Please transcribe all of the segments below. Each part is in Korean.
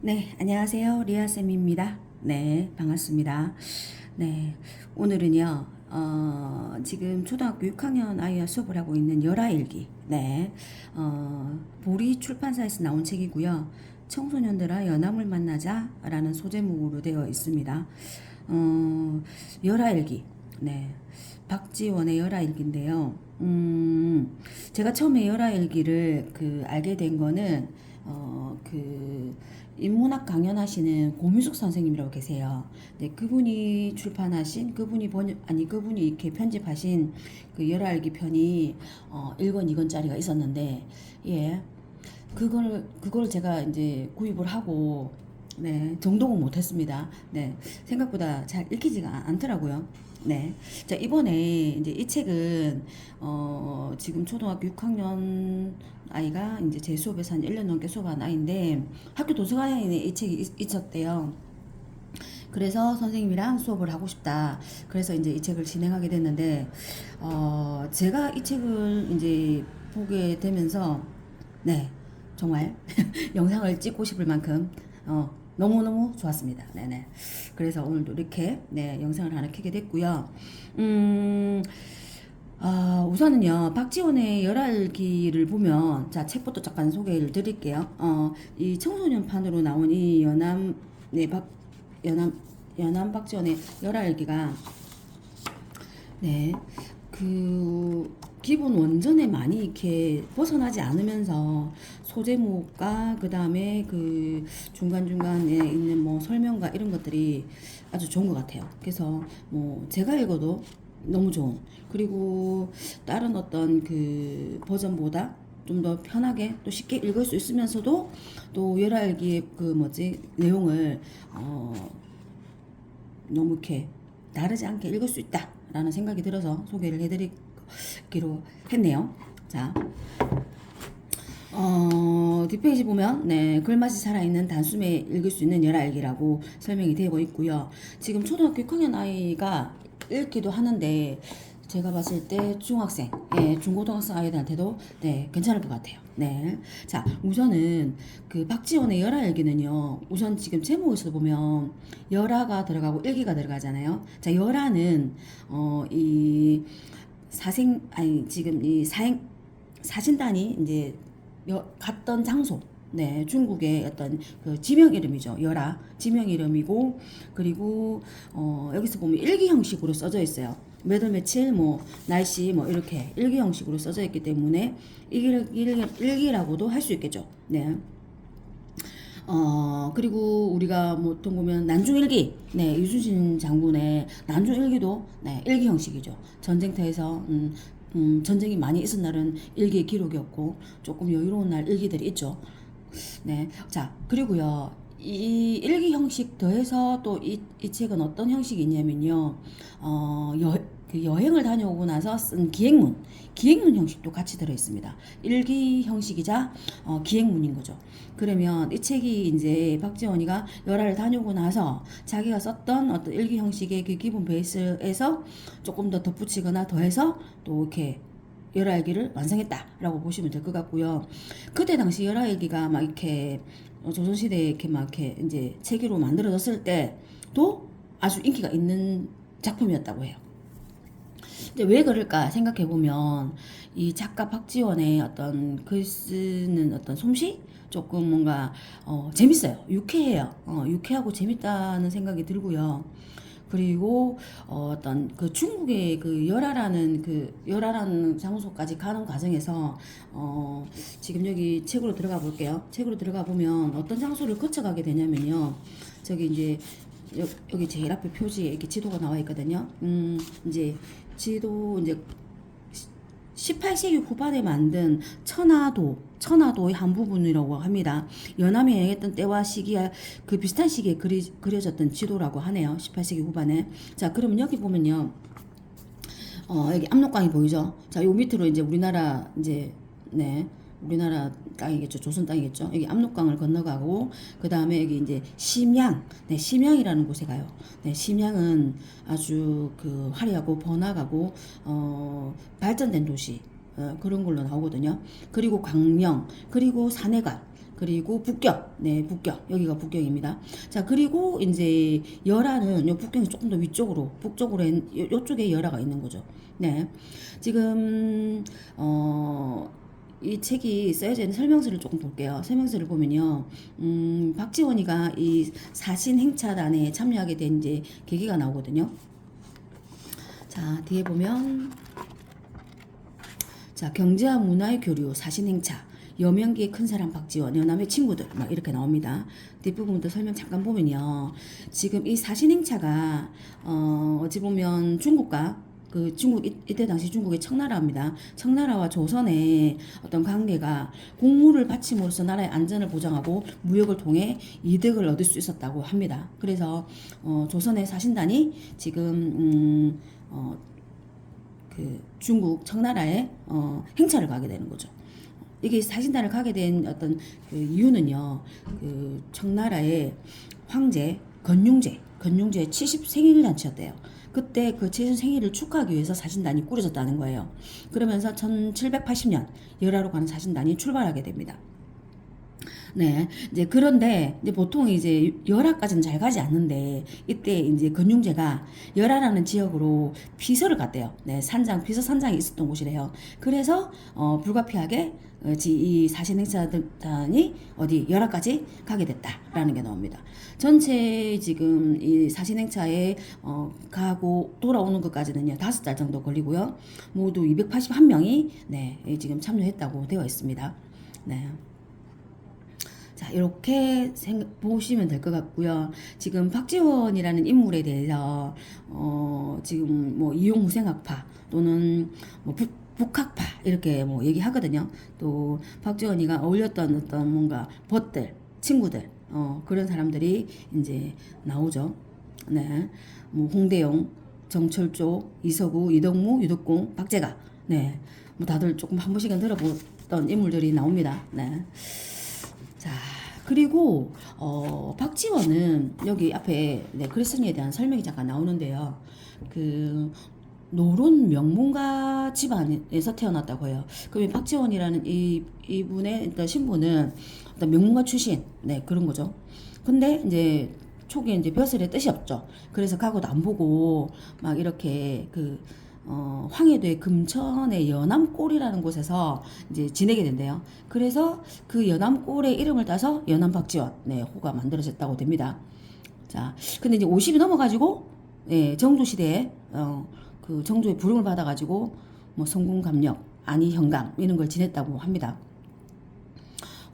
네, 안녕하세요. 리아쌤입니다. 네, 반갑습니다. 네, 오늘은요, 지금 초등학교 6학년 아이와 수업을 하고 있는 열아일기. 네, 보리 출판사에서 나온 책이고요. 청소년들아 연암을 만나자 라는 소제목으로 되어 있습니다. 열아일기. 네, 박지원의 열아일기인데요. 제가 처음에 열아일기를 알게 된 거는, 인문학 강연하시는 고미숙 선생님이라고 계세요. 네, 그분이 출판하신, 그분이 이렇게 편집하신 그 열알기 편이 1권, 2권짜리가 있었는데, 예, 그걸 제가 이제 구입을 하고, 네, 정독은 못했습니다. 네, 생각보다 잘 읽히지가 않더라고요. 네. 자, 이번에 이제 이 책은, 지금 초등학교 6학년 아이가 이제 제 수업에서 한 1년 넘게 수업한 아이인데, 학교 도서관에 이 책이 있었대요. 그래서 선생님이랑 수업을 하고 싶다. 그래서 이제 이 책을 진행하게 됐는데, 제가 이 책을 이제 보게 되면서, 네, 정말 영상을 찍고 싶을 만큼, 너무너무 좋았습니다. 네네. 그래서 오늘도 이렇게, 네, 영상을 하나 켜게 됐고요. 음, 우선은요, 박지원의 열알기를 보면, 자, 책부터 잠깐 소개를 드릴게요. 이 청소년판으로 나온 이 네, 연암, 연암 박지원의 열알기가, 네, 기본 원전에 많이 이렇게 벗어나지 않으면서 소제목과 그 다음에 그 중간중간에 있는 뭐 설명과 이런 것들이 아주 좋은 것 같아요. 그래서 뭐 제가 읽어도 너무 좋은, 그리고 다른 어떤 그 버전보다 좀 더 편하게 또 쉽게 읽을 수 있으면서도 또 열알기의 그 뭐지 내용을 너무 이렇게 다르지 않게 읽을 수 있다라는 생각이 들어서 소개를 해드리기로 했네요. 자, 뒷페이지 보면, 네, 글맛이 살아있는 단숨에 읽을 수 있는 열알기라고 설명이 되고 있고요. 지금 초등학교 6학년 아이가 읽기도 하는데, 제가 봤을 때 중학생, 예, 중고등학생 아이들한테도, 네, 괜찮을 것 같아요. 네. 자, 우선은 그 박지원의 열아일기는요, 우선 지금 제목에서 보면 열아가 들어가고 일기가 들어가잖아요. 자, 열아는, 이 지금 이 사신단이 이제 갔던 장소, 네, 중국의 어떤 그 지명 이름이죠. 열아 지명 이름이고, 그리고 여기서 보면 일기 형식으로 써져 있어요. 몇 월 며칠 뭐 날씨 뭐 이렇게 일기 형식으로 써져 있기 때문에 일기라고도 할 수 있겠죠. 네. 그리고 우리가 보통 보면 난중일기, 네, 유순신 장군의 난중일기도, 네, 일기 형식이죠. 전쟁터에서, 전쟁이 많이 있은 날은 일기 기록이었고, 조금 여유로운 날 일기들이 있죠. 네. 자, 그리고요, 이 일기 형식 더해서 또 이 책은 어떤 형식이 있냐면요, 그 여행을 다녀오고 나서 쓴 기행문 형식도 같이 들어있습니다. 일기 형식이자 기행문인 거죠. 그러면 이 책이 이제 박지원이가 열화를 다녀오고 나서 자기가 썼던 어떤 일기 형식의 그 기본 베이스에서 조금 더 덧붙이거나 더해서 또 이렇게 열아일기를 완성했다라고 보시면 될 것 같고요. 그때 당시 열아일기가 막 이렇게 조선시대에 이렇게 막 이렇게 이제 체계로 만들어졌을 때도 아주 인기가 있는 작품이었다고 해요. 근데 왜 그럴까 생각해 보면 이 작가 박지원의 어떤 글 쓰는 어떤 솜씨 조금 뭔가 재밌어요. 유쾌해요. 유쾌하고 재밌다는 생각이 들고요. 그리고 어떤 그 중국의 그 열화라는 장소까지 가는 과정에서 지금 여기 책으로 들어가 볼게요. 책으로 들어가 보면 어떤 장소를 거쳐가게 되냐면요. 저기 이제 여기 제일 앞에 표지에 이렇게 지도가 나와 있거든요. 이제 지도 이제 18세기 후반에 만든 천하도의 한 부분이라고 합니다. 연암에 여행했던 때와 시기와 그 비슷한 시기에 그려졌던 지도라고 하네요. 18세기 후반에. 자, 그러면 여기 보면요. 여기 압록강이 보이죠? 자, 요 밑으로 이제 우리나라 이제, 네. 우리나라 땅이겠죠. 조선 땅이겠죠. 여기 압록강을 건너가고, 그 다음에 여기 이제 심양, 네, 심양이라는 곳에 가요. 네, 심양은 아주 그 화려하고 번화가고, 발전된 도시, 그런 걸로 나오거든요. 그리고 광명, 그리고 산해관, 그리고 북경, 네, 북경. 여기가 북경입니다. 자, 그리고 이제 열화는 요 북경이 조금 더 위쪽으로, 북쪽으로, 요쪽에 열화가 있는 거죠. 네. 지금, 이 책이 써져 있는 설명서를 조금 볼게요. 설명서를 보면요, 박지원이가 이 사신행차단에 참여하게 된 이제 계기가 나오거든요. 자, 뒤에 보면, 자, 경제와 문화의 교류, 사신행차, 여명기의 큰 사람 박지원, 연남의 친구들, 막 이렇게 나옵니다. 뒷부분도 설명 잠깐 보면요. 지금 이 사신행차가, 어찌 보면 중국과 그 중국, 이때 당시 중국의 청나라입니다. 청나라와 조선의 어떤 관계가 공무를 바침으로써 나라의 안전을 보장하고 무역을 통해 이득을 얻을 수 있었다고 합니다. 그래서, 조선의 사신단이 지금, 그 중국 청나라에 행차를 가게 되는 거죠. 이게 사신단을 가게 된 어떤 그 이유는요, 그 청나라의 황제 건융제 70생일 잔치였대요. 그때 그 70생일을 축하하기 위해서 사신단이 꾸려졌다는 거예요. 그러면서 1780년 열하로 가는 사신단이 출발하게 됩니다. 네, 이제 그런데 이제 보통 이제 열화까지는 잘 가지 않는데 이때 이제 건융제가 열화라는 지역으로 피서를 갔대요. 네, 피서 산장이 있었던 곳이래요. 그래서 불가피하게 이 사신행사단이 어디 열화까지 가게 됐다라는 게 나옵니다. 전체 지금 이 사신행차에 가고 돌아오는 것까지는요 5달 정도 걸리고요. 모두 281명이 네, 지금 참여했다고 되어 있습니다. 네. 자, 이렇게 보시면 될 것 같고요. 지금 박지원이라는 인물에 대해서 지금 뭐 이용무생학파 또는 뭐 북학파 이렇게 뭐 얘기하거든요. 또 박지원이가 어울렸던 어떤 뭔가 벗들, 친구들 그런 사람들이 이제 나오죠. 네, 뭐 홍대용, 정철조, 이서구, 이덕무, 유덕공, 박재가, 네, 뭐 다들 조금 한 번씩은 들어보던 인물들이 나옵니다. 네. 자, 그리고 박지원은 여기 앞에 네, 글쓴이에 대한 설명이 잠깐 나오는데요. 그 노론 명문가 집안에서 태어났다고 해요. 그러면 박지원이라는 이분의 어떤 신분은 어떤 명문가 출신, 네, 그런 거죠. 근데 이제 초기에 이제 벼슬의 뜻이 없죠. 그래서 가고도 안 보고 막 이렇게 그 황해도의 금천의 연암골이라는 곳에서 이제 지내게 된대요. 그래서 그 연암골의 이름을 따서 연암박지원, 네, 호가 만들어졌다고 됩니다. 자, 근데 이제 50이 넘어가지고, 예, 정조시대에, 그 정조의 부름을 받아가지고, 뭐 성군감력, 안희현감, 이런 걸 지냈다고 합니다.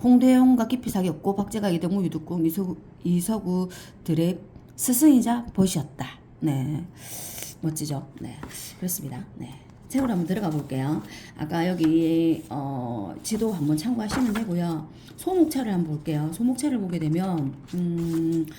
홍대용과 깊이 사귀었고, 박재가 이덕무, 유득공, 이서구들의 스승이자 벗이었다. 네. 멋지죠? 네. 그렇습니다. 네. 책으로 한번 들어가 볼게요. 아까 여기, 지도 한번 참고하시면 되고요. 소목차를 한번 볼게요. 소목차를 보게 되면,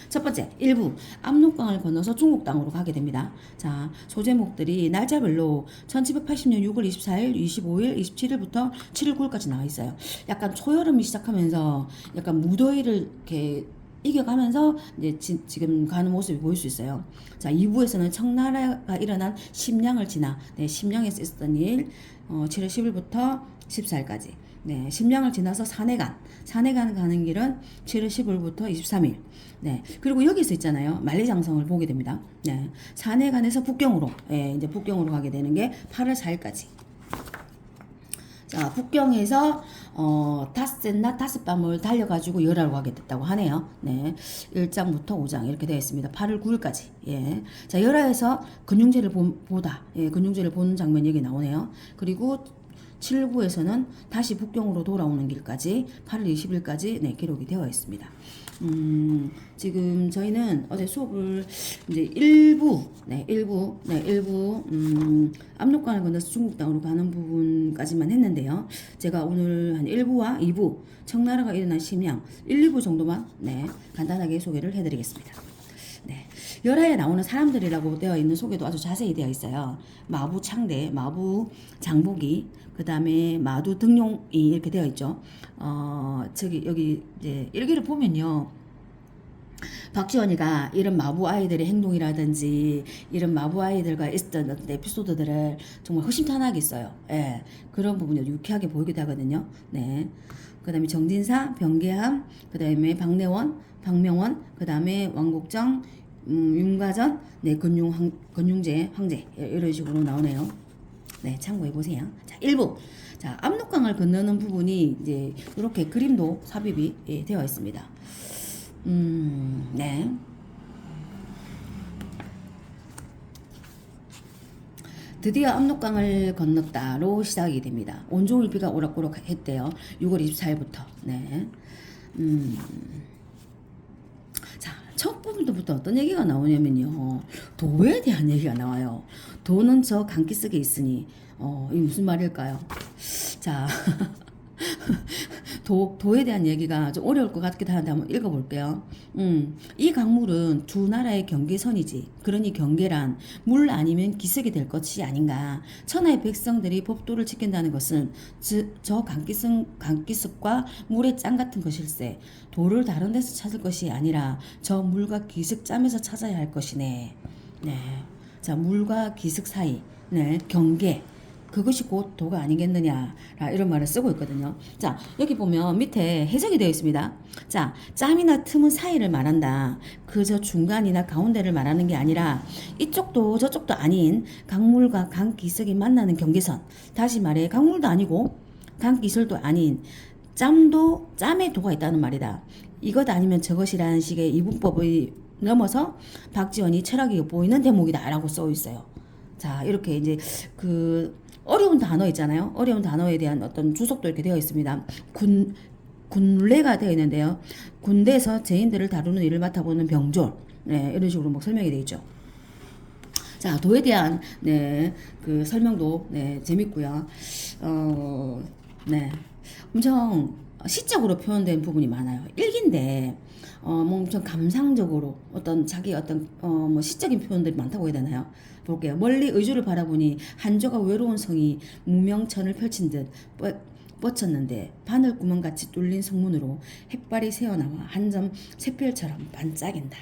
첫 번째, 1부, 압록강을 건너서 중국 땅으로 가게 됩니다. 자, 소제목들이 날짜별로 1780년 6월 24일, 25일, 27일부터 7일 9일까지 나와 있어요. 약간 초여름이 시작하면서 약간 무더위를 이렇게 이겨가면서 이제 지금 가는 모습이 보일 수 있어요. 자, 2부에서는 청나라가 일어난 심량을 지나, 네, 심량에서 있었던 일, 7월 10일부터 14일까지. 네, 심량을 지나서 산해간 가는 길은 7월 10일부터 23일. 네, 그리고 여기서 있잖아요. 만리장성을 보게 됩니다. 네, 산해간에서 북경으로, 예, 이제 북경으로 가게 되는 게 8월 4일까지. 자, 북경에서 닷새 낮 다섯 밤을 달려가지고 열하러 가게 됐다고 하네요. 네, 1장부터 5장 이렇게 되어 있습니다. 8월 9일까지. 예. 자, 열하에서 근융제를 보다, 예, 근융제를 보는 장면이 여기 나오네요. 그리고 7부에서는 다시 북경으로 돌아오는 길까지 8월 20일까지 네, 기록이 되어 있습니다. 지금 저희는 어제 수업을 이제 일부 압록강을 건너서 중국 땅으로 가는 부분까지만 했는데요. 제가 오늘 한 1부와 2부 청나라가 일어난 심양 1, 2부 정도만 네, 간단하게 소개를 해드리겠습니다. 네. 열하에 나오는 사람들이라고 되어 있는 소개도 아주 자세히 되어 있어요. 마부 창대, 마부 장보기, 그 다음에 마두 등용이 이렇게 되어 있죠. 여기 이제 일기를 보면요. 박지원이가 이런 마부 아이들의 행동이라든지 이런 마부 아이들과 있었던 어떤 에피소드들을 정말 허심탄회하게 써요. 예, 그런 부분이 유쾌하게 보이기도 하거든요. 네. 그 다음에 정진사, 병계함, 그 다음에 박내원, 박명원, 그 다음에 왕국정, 윤가전, 네, 건융제, 황제 이런 식으로 나오네요. 네, 참고해 보세요. 자, 1부. 자, 압록강을 건너는 부분이 이제 이렇게 그림도 삽입이 되어 있습니다. 네. 드디어 압록강을 건넜다로 시작이 됩니다. 온종일 비가 오락가락 했대요. 6월 24일부터. 네. 자, 첫 부분부터 어떤 얘기가 나오냐면요. 도에 대한 얘기가 나와요. 도는 저 강기 속에 있으니, 이게 무슨 말일까요? 자, 도에 대한 얘기가 좀 어려울 것 같기도 한데 한번 읽어볼게요. 이 강물은 두 나라의 경계선이지. 그러니 경계란 물 아니면 기슭이 될 것이 아닌가. 천하의 백성들이 법도를 지킨다는 것은 저 강기슭과 물의 짱 같은 것일세. 도를 다른 데서 찾을 것이 아니라 저 물과 기슭 짬에서 찾아야 할 것이네. 네. 자, 물과 기슭 사이. 네. 경계. 그것이 곧 도가 아니겠느냐 이런 말을 쓰고 있거든요. 자, 여기 보면 밑에 해석이 되어 있습니다. 자, 짬이나 틈은 사이를 말한다. 그저 중간이나 가운데를 말하는 게 아니라 이쪽도 저쪽도 아닌 강물과 강기슭이 만나는 경계선. 다시 말해 강물도 아니고 강기슭도 아닌 짬에 도가 있다는 말이다. 이것 아니면 저것이라는 식의 이분법의 넘어서 박지원이 철학이 보이는 대목이다라고 써 있어요. 자, 이렇게 이제 그 어려운 단어 있잖아요. 어려운 단어에 대한 어떤 주석도 이렇게 되어 있습니다. 군례가 되어 있는데요. 군대에서 죄인들을 다루는 일을 맡아보는 병졸. 네, 이런 식으로 뭐 설명이 되어 있죠. 자, 도에 대한 네, 그 설명도 네, 재밌고요. 네. 엄청 시적으로 표현된 부분이 많아요. 일기인데 뭐 엄청 감상적으로 어떤 자기 어떤 뭐 시적인 표현들이 많다고 해야 되나요? 볼게요. 멀리 의주를 바라보니 한조가 외로운 성이 무명천을 펼친 듯 뻗쳤는데 바늘구멍같이 뚫린 성문으로 햇발이 새어나와 한 점 샛별처럼 반짝인다.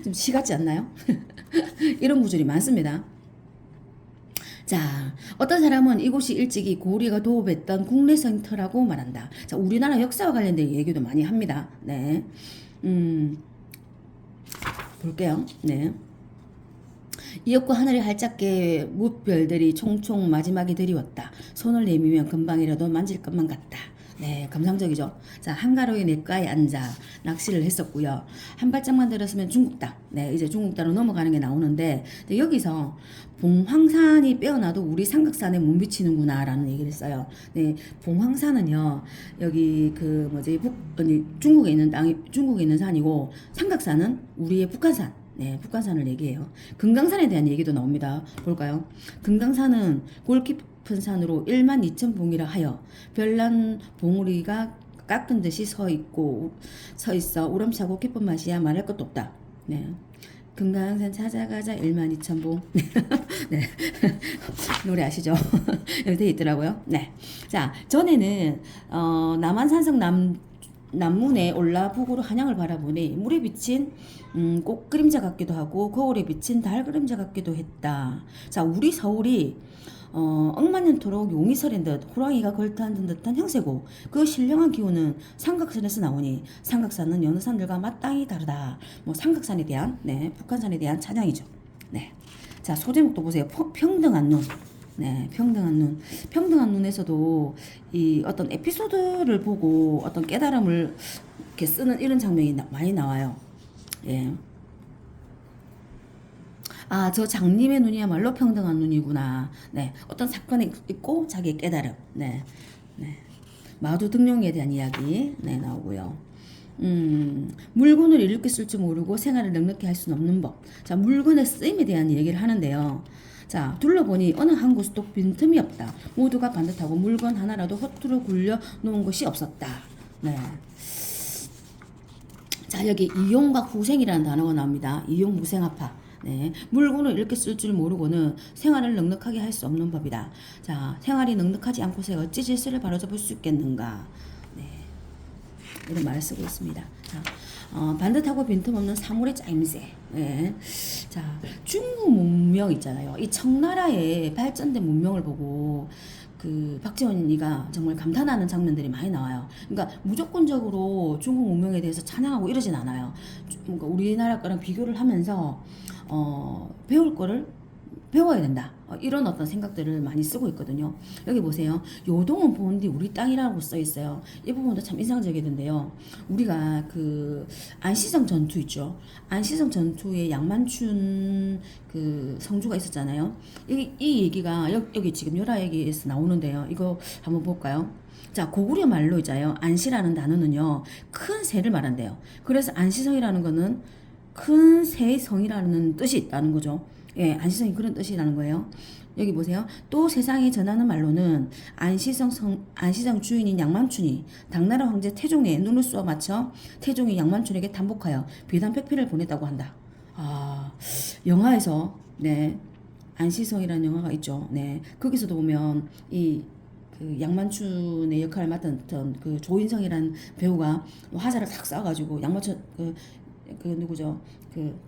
좀 시 같지 않나요? 이런 구절이 많습니다. 자, 어떤 사람은 이곳이 일찍이 고리가 도읍했던 국내성터라고 말한다. 자, 우리나라 역사와 관련된 얘기도 많이 합니다. 네. 볼게요. 네. 이윽고 하늘이 활짝게 무별들이 총총 마지막에 드리웠다. 손을 내밀면 금방이라도 만질 것만 같다. 네, 감상적이죠. 자, 한가로이 냇가에 앉아 낚시를 했었고요. 한 발짝만 들었으면 중국다. 네, 이제 중국다로 넘어가는 게 나오는데 여기서 봉황산이 빼어나도 우리 삼각산에 못 미치는구나라는 얘기를 했어요. 네, 봉황산은요 여기 그 뭐지 중국에 있는 산이고 삼각산은 우리의 북한산. 네, 북한산을 얘기해요. 금강산에 대한 얘기도 나옵니다. 볼까요? 금강산은 골 깊은 산으로 12,000봉이라 하여 별난 봉우리가 깎은 듯이 서 있어 우렁차고 깊은 맛이야 말할 것도 없다. 네. 금강산 찾아가자 12,000봉. 네. 노래 아시죠? 여기 돼 있더라고요. 네. 자, 전에는 남한산성 남문에 올라 북으로 한양을 바라보니 물에 비친 꽃 그림자 같기도 하고 거울에 비친 달 그림자 같기도 했다. 자, 우리 서울이 억만년토록 용이 서린 듯 호랑이가 걸터앉은 듯한 형세고 그 신령한 기운은 삼각산에서 나오니 삼각산은 여느 산들과 마땅히 다르다. 뭐 삼각산에 대한 네, 북한산에 대한 찬양이죠. 네. 자, 소제목도 보세요. 평등한 눈. 네, 평등한 눈. 평등한 눈에서도 이 어떤 에피소드를 보고 어떤 깨달음을 이렇게 쓰는 이런 장면이 많이 나와요. 예. 아, 저 장님의 눈이야말로 평등한 눈이구나. 네, 어떤 사건이 있고 자기의 깨달음. 네, 네. 마두 등용에 대한 이야기 네 나오고요. 물건을 이렇게 쓸 줄 모르고 생활을 넉넉히 할 수는 없는 법. 자, 물건의 쓰임에 대한 얘기를 하는데요. 자, 둘러보니 어느 한 곳도 빈틈이 없다. 모두가 반듯하고 물건 하나라도 허투루 굴려 놓은 곳이 없었다. 네. 자, 여기 이용과 후생이라는 단어가 나옵니다. 이용 무생합파. 네, 물건을 이렇게 쓸 줄 모르고는 생활을 넉넉하게 할 수 없는 법이다. 자, 생활이 넉넉하지 않고서 어찌 질서를 바로잡을 수 있겠는가. 네. 이런 말을 쓰고 있습니다. 자, 반듯하고 빈틈없는 사물의 짜임새. 예. 자, 중국 문명 있잖아요. 이 청나라의 발전된 문명을 보고 그 박지원이가 정말 감탄하는 장면들이 많이 나와요. 그러니까 무조건적으로 중국 문명에 대해서 찬양하고 이러진 않아요. 그러니까 우리나라 거랑 비교를 하면서 배울 거를 배워야 된다. 이런 어떤 생각들을 많이 쓰고 있거든요. 여기 보세요. 요동은 본디 우리 땅이라고 써 있어요. 이 부분도 참 인상적이던데요. 우리가 그 안시성 전투 있죠. 안시성 전투에 양만춘 그 성주가 있었잖아요. 이 얘기가 여기 지금 열화 얘기에서 나오는데요. 이거 한번 볼까요? 자, 고구려 말로 있잖아요. 안시라는 단어는요, 큰 새를 말한대요. 그래서 안시성이라는 거는 큰 새의 성이라는 뜻이 있다는 거죠. 예, 안시성이 그런 뜻이라는 거예요. 여기 보세요. 또 세상에 전하는 말로는 안시성 주인인 양만춘이 당나라 황제 태종의 눈을 쏘아 맞춰 태종이 양만춘에게 단복하여 비단 백피를 보냈다고 한다. 아, 영화에서 네, 안시성이라는 영화가 있죠. 네, 거기서도 보면 이 그 양만춘의 역할을 맡았던 그 조인성이라는 배우가 화살을 탁 쏴가지고 양만춘 그 누구죠? 그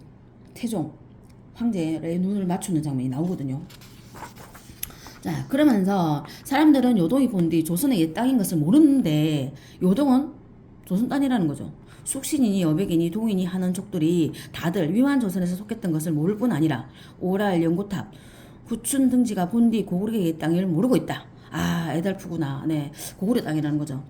태종 황제의 눈을 맞추는 장면이 나오거든요. 자, 그러면서 사람들은 요동이 본디 조선의 옛 땅인 것을 모르는데 요동은 조선 땅이라는 거죠. 숙신이니 여백이니 동인이 하는 족들이 다들 위만 조선에서 속했던 것을 모를 뿐 아니라 오랄 연고탑 구춘 등지가 본디 고구려의 옛 땅을 모르고 있다. 아, 애달프구나. 네, 고구려 땅이라는 거죠.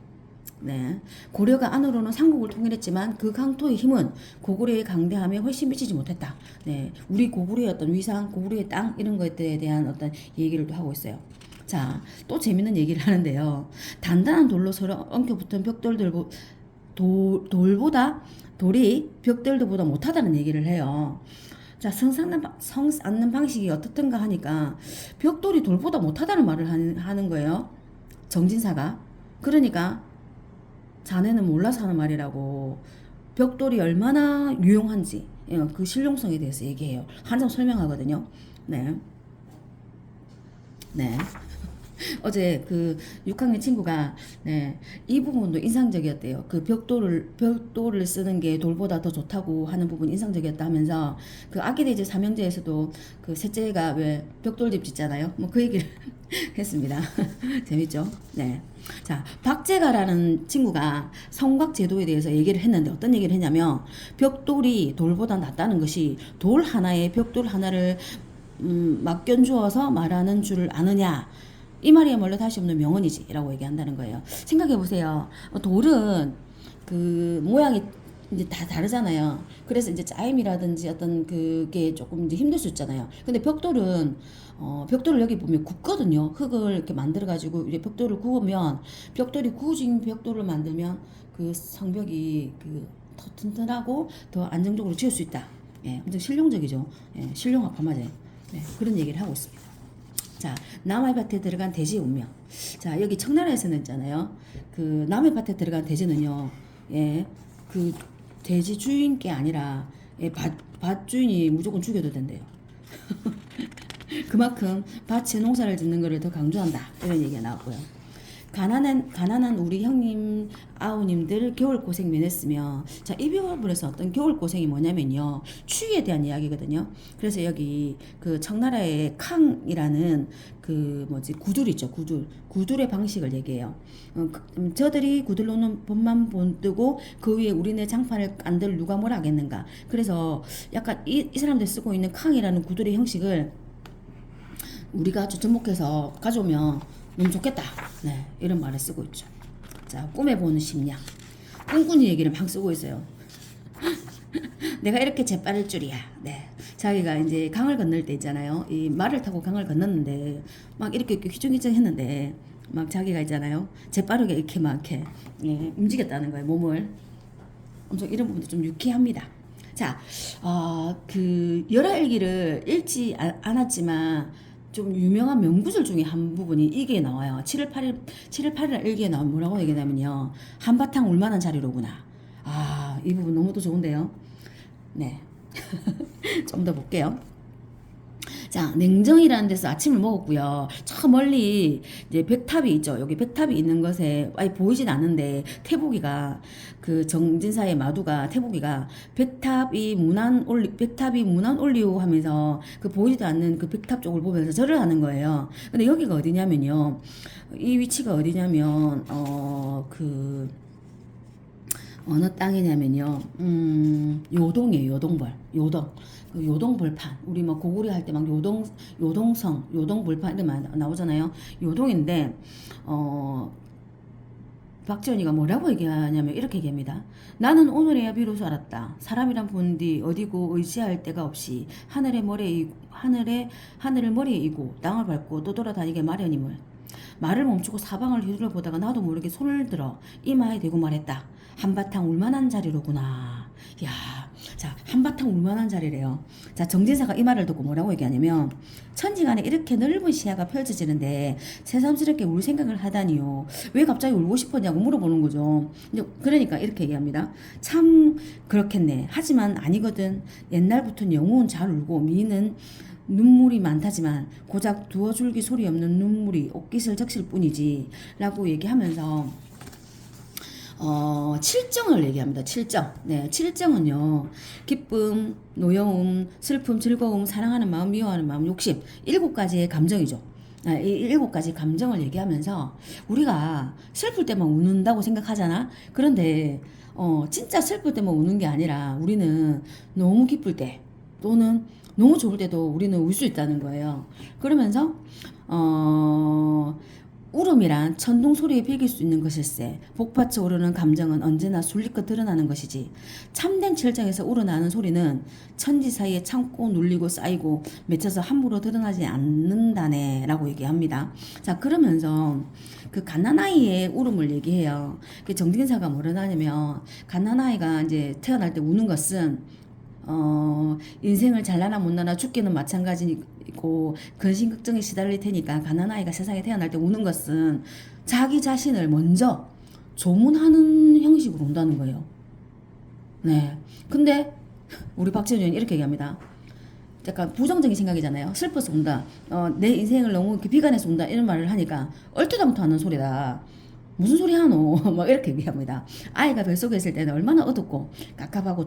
네, 고려가 안으로는 삼국을 통일했지만 그 강토의 힘은 고구려의 강대함에 훨씬 미치지 못했다. 네, 우리 고구려의 어떤 위상, 고구려의 땅 이런 것들에 대한 어떤 얘기를 또 하고 있어요. 자, 또 재밌는 얘기를 하는데요. 단단한 돌로 서로 엉켜붙은 돌이 벽돌들보다 못하다는 얘기를 해요. 자, 성 쌓는 방식이 어떻든가 하니까 벽돌이 돌보다 못하다는 말을 하는 거예요. 정진사가. 그러니까 자네는 몰라서 하는 말이라고. 벽돌이 얼마나 유용한지 그 실용성에 대해서 얘기해요. 한 장 설명하거든요. 네. 네. 어제 그 6학년 친구가 네, 이 부분도 인상적이었대요. 그 벽돌을 쓰는 게 돌보다 더 좋다고 하는 부분 인상적이었다 하면서 그 아기돼지 삼형제에서도 그 셋째가 왜 벽돌집 짓잖아요. 뭐 그 얘기를 했습니다. 재밌죠? 네. 자, 박재가라는 친구가 성곽제도에 대해서 얘기를 했는데 어떤 얘기를 했냐면 벽돌이 돌보다 낫다는 것이 돌 하나에 벽돌 하나를 맡겨주어서 말하는 줄 아느냐. 이 말이야말로 다시 없는 명언이지 라고 얘기한다는 거예요. 생각해 보세요. 돌은 그 모양이 이제 다 다르잖아요. 그래서 이제 짜임이라든지 어떤 그게 조금 이제 힘들 수 있잖아요. 근데 벽돌을 여기 보면 굽거든요. 흙을 이렇게 만들어 가지고 이제 벽돌을 구우면 벽돌이 구워진 벽돌을 만들면 그 성벽이 그 더 튼튼하고 더 안정적으로 지을 수 있다. 예, 엄청 실용적이죠. 예, 실용학과 맞아요. 네, 그런 얘기를 하고 있습니다. 자, 남의 밭에 들어간 돼지 운명. 자, 여기 청나라에서는 있잖아요. 그 남의 밭에 들어간 돼지는요, 예, 그 돼지 주인께 아니라 예, 밭 주인이 무조건 죽여도 된대요. 그만큼 밭에 농사를 짓는 것을 더 강조한다. 이런 얘기가 나왔고요. 가난한 우리 형님, 아우님들 겨울 고생 면했으며, 자, 이 부분에서 어떤 겨울 고생이 뭐냐면요. 추위에 대한 이야기거든요. 그래서 여기 그 청나라의 캉이라는 그 구들 있죠. 구들의 방식을 얘기해요. 저들이 구들로는 봄만 본뜨고 그 위에 우리네 장판을 깐들 누가 뭘 하겠는가. 그래서 약간 이 사람들 쓰고 있는 캉이라는 구들의 형식을 우리가 접목해서 가져오면 너무 좋겠다. 네, 이런 말을 쓰고 있죠. 자, 꿈에 보는 심량. 꿈꾸는 얘기를 막 쓰고 있어요. 내가 이렇게 재빠를 줄이야. 네. 자기가 이제 강을 건널 때 있잖아요. 이 말을 타고 강을 건넜는데 막 이렇게 휘청휘청 했는데 막 자기가 있잖아요. 재빠르게 이렇게 막 이렇게 예, 움직였다는 거예요. 몸을. 엄청 이런 부분도 좀 유쾌합니다. 자, 그 열하일기를 읽지 않았지만 좀 유명한 명구절 중에 한 부분이 이게 나와요. 7월 8일 일기에 나오면 뭐라고 얘기하냐면요. 한바탕 울만한 자리로구나. 아, 이 부분 너무도 좋은데요. 네. 좀 더 볼게요. 자, 냉정이라는 데서 아침을 먹었고요. 저 멀리 이제 백탑이 있죠. 여기 백탑이 있는 것에 아예 보이진 않는데 태복이가 그 정진사의 마두가 태복이가 백탑이 문안 올리오 하면서 그 보이지도 않는 그 백탑 쪽을 보면서 절을 하는 거예요. 근데 여기가 어디냐면요. 이 위치가 어디냐면 그 어느 땅이냐면요. 요동이에요. 요동벌. 요동. 그 요동벌판. 우리 뭐 고구려 할 때 막 요동성, 요동벌판 이런 말 나오잖아요. 요동인데 박지원이가 뭐라고 얘기하냐면 이렇게 얘기합니다. 나는 오늘에야 비로소 알았다. 사람이란 본디 어디고 의지할 데가 없이 하늘을 머리에 이고 땅을 밟고 또 돌아다니게 마련임을. 말을 멈추고 사방을 휘둘러 보다가 나도 모르게 손을 들어 이마에 대고 말했다. 한바탕 울만한 자리로구나. 야, 자, 한바탕 울만한 자리래요. 자, 정진사가 이 말을 듣고 뭐라고 얘기하냐면 천지간에 이렇게 넓은 시야가 펼쳐지는데 새삼스럽게 울 생각을 하다니요. 왜 갑자기 울고 싶었냐고 물어보는 거죠. 그러니까 이렇게 얘기합니다. 참 그렇겠네. 하지만 아니거든. 옛날부터는 영웅은 잘 울고 미는 눈물이 많다지만 고작 두어 줄기 소리 없는 눈물이 옷깃을 적실 뿐이지 라고 얘기하면서 칠정을 얘기합니다. 칠정. 네, 칠정은요. 기쁨, 노여움, 슬픔, 즐거움, 사랑하는 마음, 미워하는 마음, 욕심. 7가지의 감정이죠. 이 7가지 감정을 얘기하면서 우리가 슬플 때만 우는다고 생각하잖아. 그런데 진짜 슬플 때만 우는 게 아니라 우리는 너무 기쁠 때 또는 너무 좋을 때도 우리는 울 수 있다는 거예요. 그러면서 울음이란 천둥 소리에 빌길 수 있는 것일세. 복받쳐 오르는 감정은 언제나 술리껏 드러나는 것이지. 참된 칠정에서 우러나는 소리는 천지 사이에 참고 눌리고 쌓이고 맺혀서 함부로 드러나지 않는다네 라고 얘기합니다. 자, 그러면서 그 갓난아이의 울음을 얘기해요. 그 정진사가 뭐라 하냐면 갓난아이가 이제 태어날 때 우는 것은 인생을 잘나나 못나나 죽기는 마찬가지고 근심걱정에 시달릴 테니까 가난아이가 세상에 태어날 때 우는 것은 자기 자신을 먼저 조문하는 형식으로 운다는 거예요. 네. 근데 우리 박지원 의원이 이렇게 얘기합니다. 약간 부정적인 생각이잖아요. 슬퍼서 운다. 내 인생을 너무 이렇게 비관해서 운다. 이런 말을 하니까 얼토당토 하는 소리다. 무슨 소리 하노? 막 이렇게 얘기합니다. 아이가 뱃속에 있을 때는 얼마나 어둡고 깝깝하고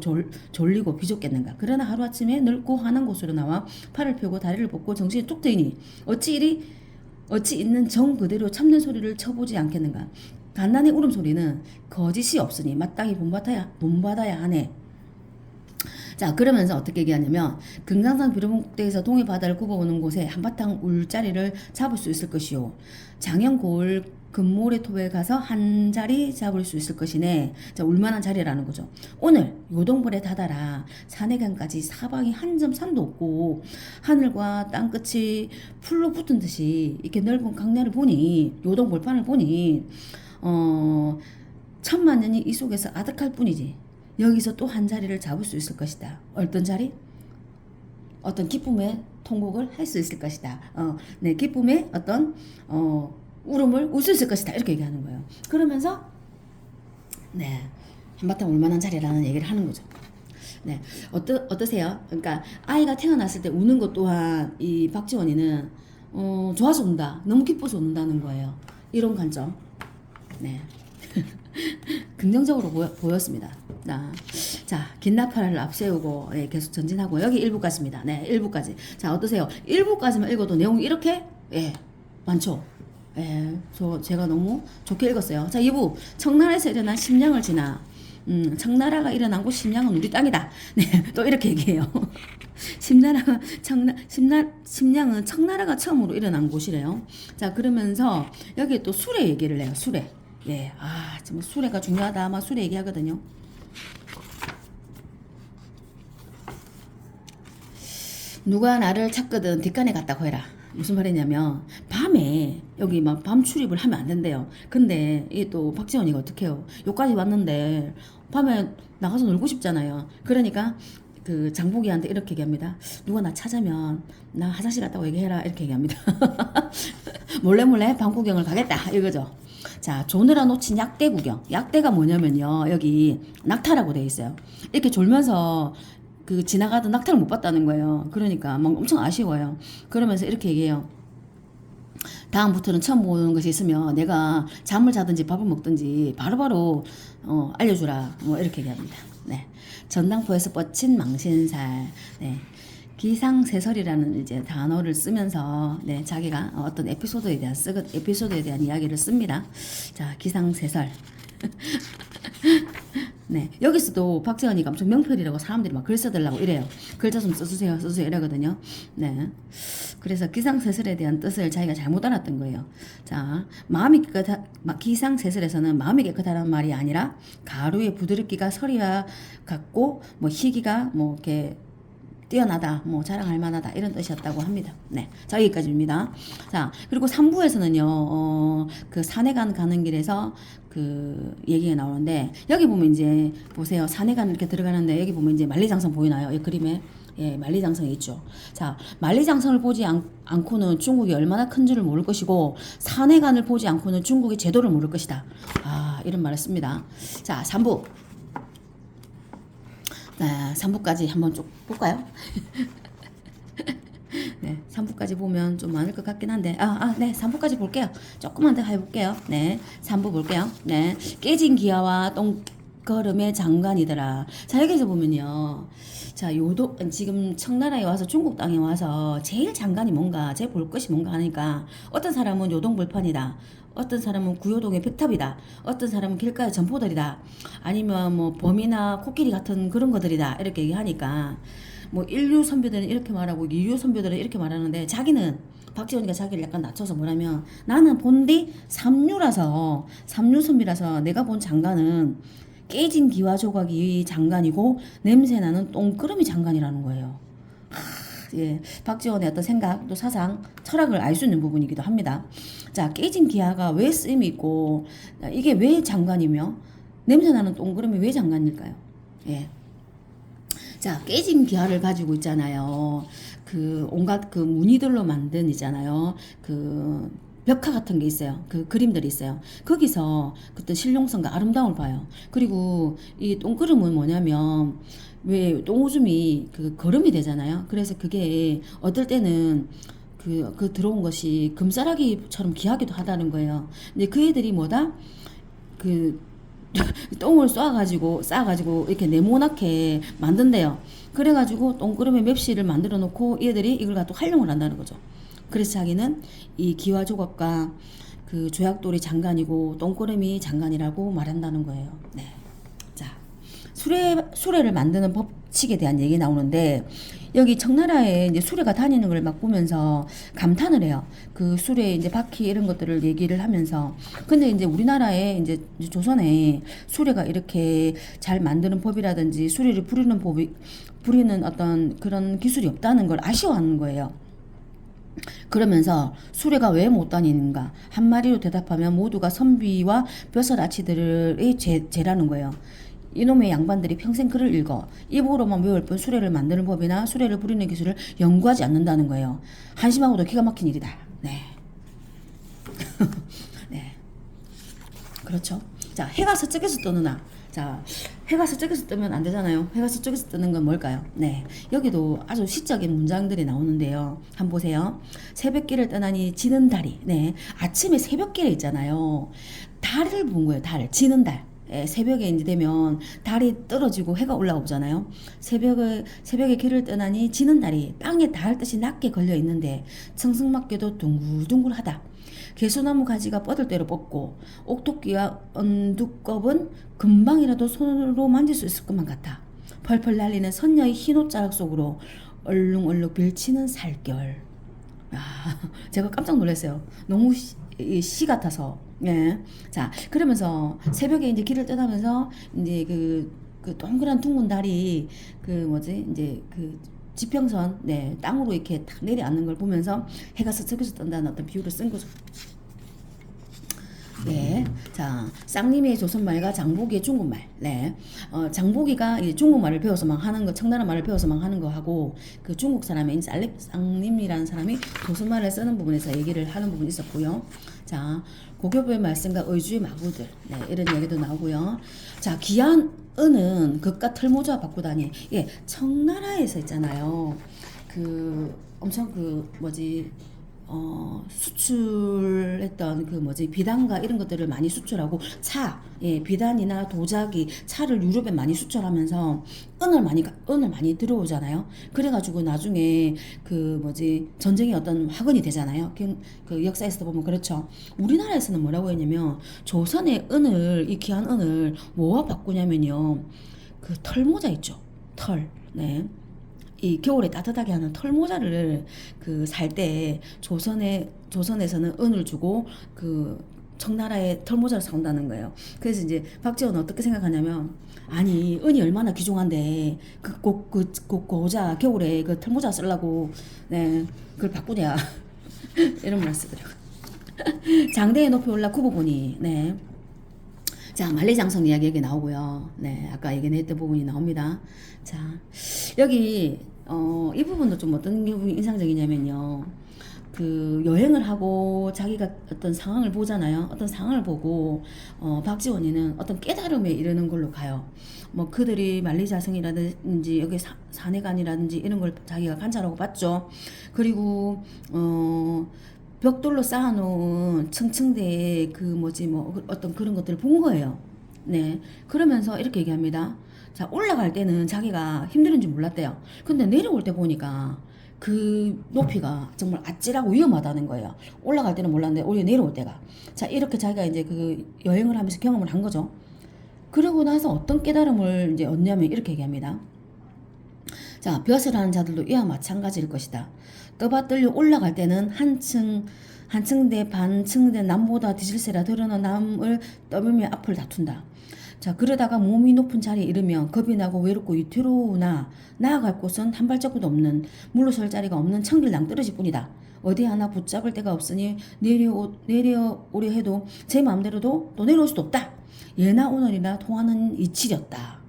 졸리고 비좁겠는가. 그러나 하루아침에 늙고 하는 곳으로 나와 팔을 펴고 다리를 뻗고 정신이 뚝 트이니 어찌 있는 정 그대로 참는 소리를 쳐보지 않겠는가. 갓난의 울음소리는 거짓이 없으니 마땅히 본받아야 하네. 자, 그러면서 어떻게 얘기하냐면 금강산 비로봉 꼭대기에서 동해 바다를 굽어오는 곳에 한바탕 울자리를 잡을 수 있을 것이요. 장영 고을 금모래 톱에 가서 한 자리 잡을 수 있을 것이네. 자, 울만한 자리라는 거죠. 오늘 요동벌에 다다라 산해강까지 사방이 한 점 산도 없고 하늘과 땅끝이 풀로 붙은 듯이 이렇게 넓은 강야를 보니 요동벌판을 보니 천만 년이 이 속에서 아득할 뿐이지. 여기서 또 한 자리를 잡을 수 있을 것이다. 어떤 자리? 어떤 기쁨의 통곡을 할 수 있을 것이다. 네, 기쁨의 어떤 울음을 울 수 있을 것이다. 이렇게 얘기하는 거예요. 그러면서 네, 한바탕 울만한 자리라는 얘기를 하는 거죠. 네, 어떠세요? 그러니까 아이가 태어났을 때 우는 것 또한 이 박지원이는 좋아서 운다, 너무 기뻐서 운다는 거예요. 이런 관점. 네. 긍정적으로 보였습니다. 자, 긴나팔을 앞세우고 계속 전진하고 여기 1부까지입니다. 네, 1부까지. 자, 어떠세요? 1부까지만 읽어도 내용이 이렇게 많죠. 제가 너무 좋게 읽었어요. 자, 2부 청나라에서 일어난 심량을 지나 청나라가 일어난 곳 심량은 우리 땅이다. 네, 또 이렇게 얘기해요. 심량은 청나라가 처음으로 일어난 곳이래요. 자, 그러면서 여기 또 수레 얘기를 해요. 수레. 예, 정말 수레가 중요하다. 아마 수레 얘기하거든요. 누가 나를 찾거든 뒷간에 갔다고 해라. 무슨 말이냐면 밤에 여기 막 밤 출입을 하면 안 된대요. 근데 이게 또 박지원이가 어떻게 해요? 여기까지 왔는데 밤에 나가서 놀고 싶잖아요. 그러니까 그 장보기한테 이렇게 얘기합니다. 누가 나 찾으면 나 화장실 갔다고 얘기해라. 이렇게 얘기합니다. 몰래 밤구경을 가겠다 이거죠. 자, 조느라 놓친 약대 구경. 약대가 뭐냐면요, 여기 낙타라고 돼 있어요. 이렇게 졸면서 그 지나가던 낙타를 못 봤다는 거예요. 그러니까 막 엄청 아쉬워요. 그러면서 이렇게 얘기해요. 다음부터는 처음 보는 것이 있으면 내가 잠을 자든지 밥을 먹든지 바로바로 알려주라. 뭐 이렇게 얘기합니다. 네. 전당포에서 뻗친 망신살. 네. 기상세설이라는 이제 단어를 쓰면서 네, 자기가 어떤 에피소드에 대한 이야기를 씁니다. 자, 기상세설. 네, 여기서도 박재원이가 엄청 명필이라고 사람들이 막 글 써달라고 이래요. 글자 좀 써주세요, 써주세요 이러거든요. 네, 그래서 기상세설에 대한 뜻을 자기가 잘못 알았던 거예요. 자, 기상세설에서는 마음이 깨끗하다는 말이 아니라 가루의 부드럽기가 서리와 같고 뭐 희기가 뭐 이렇게 뛰어나다, 뭐 자랑할 만하다 이런 뜻이었다고 합니다. 네, 자 여기까지입니다. 자 그리고 3부에서는요, 그 산해관 가는 길에서 그 얘기가 나오는데 여기 보면 이제 보세요, 산해관 이렇게 들어가는데 여기 보면 이제 만리장성 보이나요? 이 그림에 예, 만리장성이 있죠. 자, 만리장성을 보지 않고는 중국이 얼마나 큰 줄을 모를 것이고 산해관을 보지 않고는 중국의 제도를 모를 것이다. 아, 이런 말을 씁니다. 자, 3부. 네, 3부까지 한번 쭉 볼까요? 네, 3부까지 보면 좀 많을 것 같긴 한데, 네, 3부까지 볼게요. 조금만 더 해볼게요. 네, 3부 볼게요. 네, 깨진 기아와 똥걸음의 장관이더라. 자, 여기서 보면요. 자, 지금 청나라에 와서 중국 땅에 와서 제일 장관이 뭔가, 제일 볼 것이 뭔가 하니까 어떤 사람은 요동불판이다. 어떤 사람은 구요동의 벽탑이다. 어떤 사람은 길가의 점포들이다. 아니면 뭐 범이나 코끼리 같은 그런 것들이다. 이렇게 얘기하니까 뭐 1류 선배들은 이렇게 말하고 2류 선배들은 이렇게 말하는데 자기는 박지원이가 자기를 약간 낮춰서 뭐라면 나는 본디 3류라서 3류 선비라서 내가 본 장관은 깨진 기와 조각이 장관이고 냄새나는 똥끄러미 장관이라는 거예요. 예, 박지원의 어떤 생각, 또 사상, 철학을 알 수 있는 부분이기도 합니다. 자, 깨진 기아가 왜 쓰임이 있고, 이게 왜 장관이며, 냄새나는 동그라미 왜 장관일까요? 예. 자, 깨진 기아를 가지고 있잖아요. 그 온갖 그 무늬들로 만든 있잖아요. 그 벽화 같은 게 있어요. 그 그림들이 있어요. 거기서 그때 신령성과 아름다움을 봐요. 그리고 이 똥그름은 뭐냐면 왜 똥오줌이 그 거름이 되잖아요. 그래서 그게 어떨 때는 그 들어온 것이 금싸라기처럼 귀하기도 하다는 거예요. 근데 그 애들이 뭐다? 그 똥을 싸가지고 이렇게 네모나게 만든대요. 그래가지고 똥그름의 맵시를 만들어 놓고 얘들이 이걸 갖고 활용을 한다는 거죠. 그래서 자기는 이 기와 조각과 그 조약돌이 장관이고 똥그름이 장관이라고 말한다는 거예요. 네. 자, 수레를 만드는 법칙에 대한 얘기 나오는데 여기 청나라에 이제 수레가 다니는 걸 막 보면서 감탄을 해요. 그 수레 이제 바퀴 이런 것들을 얘기를 하면서 근데 이제 우리나라에 이제 조선에 수레가 이렇게 잘 만드는 법이라든지 수레를 부리는 어떤 그런 기술이 없다는 걸 아쉬워하는 거예요. 그러면서 수레가 왜 못 다니는가 한마디로 대답하면 모두가 선비와 벼슬아치들의 죄라는 거예요. 이놈의 양반들이 평생 글을 읽어 입으로만 외울 뿐 수레를 만드는 법이나 수레를 부리는 기술을 연구하지 않는다는 거예요. 한심하고도 기가 막힌 일이다. 네. 네. 그렇죠. 자, 해가 서쪽에서 뜨느나. 자, 해가 서쪽에서 뜨면 안 되잖아요. 해가 서쪽에서 뜨는 건 뭘까요? 네. 여기도 아주 시적인 문장들이 나오는데요. 한번 보세요. 새벽길을 떠나니 지는 달이. 네. 아침에 새벽길에 있잖아요. 달을 본 거예요. 달. 지는 달. 예, 새벽에 이제 되면 달이 떨어지고 해가 올라오잖아요. 새벽에 길을 떠나니 지는 달이 땅에 닿을 듯이 낮게 걸려 있는데 청승맞게도 둥글둥글하다. 개소나무 가지가 뻗을 대로 뻗고 옥토끼와 언두껍은 금방이라도 손으로 만질 수 있을 것만 같아. 펄펄 날리는 선녀의 흰 옷자락 속으로 얼룩얼룩 빌치는 살결. 제가 깜짝 놀랐어요. 너무 시 같아서. 예. 자, 그러면서 새벽에 이제 길을 떠나면서 이제 그 동그란 둥근 달이 이제 지평선, 네, 땅으로 이렇게 탁 내려앉는 걸 보면서 해가 서쪽에서 뜬다는 어떤 비유를 쓴 거죠. 네. 자, 쌍님의 조선말과 장보기의 중국말. 네. 장보기가 이 중국말을 배워서 막 하는 거, 청나라 말을 배워서 막 하는 거 하고, 그 중국 사람인 쌍님이라는 사람이 조선말을 쓰는 부분에서 얘기를 하는 부분이 있었고요. 자, 고교부의 말씀과 의주의 마구들. 네, 이런 얘기도 나오고요. 자, 귀한 은은 겉과 털모자 바꾸다니. 예, 청나라에서 있잖아요. 그, 엄청 그, 뭐지, 수출했던 그 뭐지 비단과 이런 것들을 많이 수출하고 예, 비단이나 도자기, 차를 유럽에 많이 수출하면서 은을 많이 들어오잖아요. 그래가지고 나중에 그 뭐지 전쟁이 어떤 화근이 되잖아요. 그 역사에서 보면 그렇죠. 우리나라에서는 뭐라고 했냐면 조선의 은을 이 귀한 은을 뭐와 바꾸냐면요. 그 털모자 있죠. 털. 네. 이 겨울에 따뜻하게 하는 털모자를 그 살 때 조선에서는 은을 주고 그 청나라에 털모자를 사온다는 거예요. 그래서 이제 박지원은 어떻게 생각하냐면 아니 은이 얼마나 귀중한데 그 고자 겨울에 그 털모자 쓰려고 네 그걸 바꾸냐 이런 말 쓰더라고. 장대에 높이 올라 굽어 보니 네. 자, 만리장성 이야기 여기 나오고요. 네, 아까 얘기했던 부분이 나옵니다. 자, 여기 이 부분도 좀 어떤 부분이 인상적이냐면요. 그 여행을 하고 자기가 어떤 상황을 보잖아요. 어떤 상황을 보고 박지원이는 어떤 깨달음에 이르는 걸로 가요. 뭐 그들이 만리자성이라든지 여기 산해관이라든지 이런 걸 자기가 관찰하고 봤죠. 그리고 벽돌로 쌓아놓은 층층대의 그 뭐지 뭐 어떤 그런 것들을 본 거예요. 네. 그러면서 이렇게 얘기합니다. 자, 올라갈 때는 자기가 힘든 줄 몰랐대요. 근데 내려올 때 보니까 그 높이가 정말 아찔하고 위험하다는 거예요. 올라갈 때는 몰랐는데 오히려 내려올 때가. 자, 이렇게 자기가 이제 그 여행을 하면서 경험을 한 거죠. 그러고 나서 어떤 깨달음을 이제 얻냐면 이렇게 얘기합니다. 자, 벼슬 하는 자들도 이와 마찬가지일 것이다. 떠받들려 올라갈 때는 한층대 반층대 남보다 뒤질세라 드러난 남을 떠밀며 앞을 다툰다. 자, 그러다가 몸이 높은 자리에 이르면 겁이 나고 외롭고 위태로우나 나아갈 곳은 한 발자국도 없는 물러설 자리가 없는 청길 낭떠러지 뿐이다. 어디 하나 붙잡을 데가 없으니 내려오려 해도 제 마음대로도 또 내려올 수도 없다. 예나 오늘이나 통하는 이치렸다.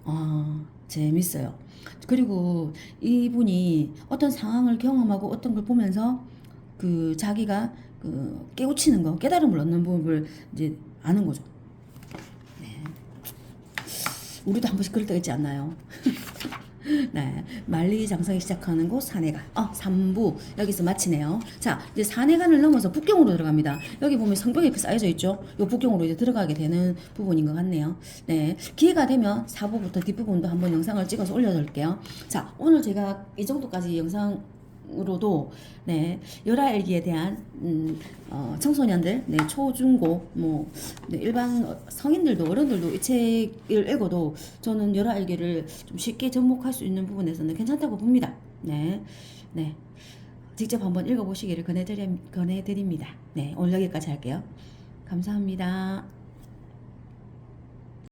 아, 재밌어요. 그리고 이분이 어떤 상황을 경험하고 어떤 걸 보면서 그 자기가 그 깨우치는 거, 깨달음을 얻는 부분을 이제 아는 거죠. 네. 우리도 한 번씩 그럴 때가 있지 않나요? 네, 만리장성이 시작하는 곳 산해관. 3부 여기서 마치네요. 자, 이제 산해관을 넘어서 북경으로 들어갑니다. 여기 보면 성벽이 이렇게 쌓여져 있죠. 요 북경으로 이제 들어가게 되는 부분인 것 같네요. 네, 기회가 되면 4부부터 뒷부분도 한번 영상을 찍어서 올려드릴게요. 자, 오늘 제가 이 정도까지 영상으로도 네, 열화일기에 대한 청소년들, 네, 초중고, 뭐 네, 일반 성인들도 어른들도 이 책을 읽어도 저는 열화일기를 좀 쉽게 접목할 수 있는 부분에서는 괜찮다고 봅니다. 네, 네, 직접 한번 읽어보시기를 권해드립니다. 네, 오늘 여기까지 할게요. 감사합니다.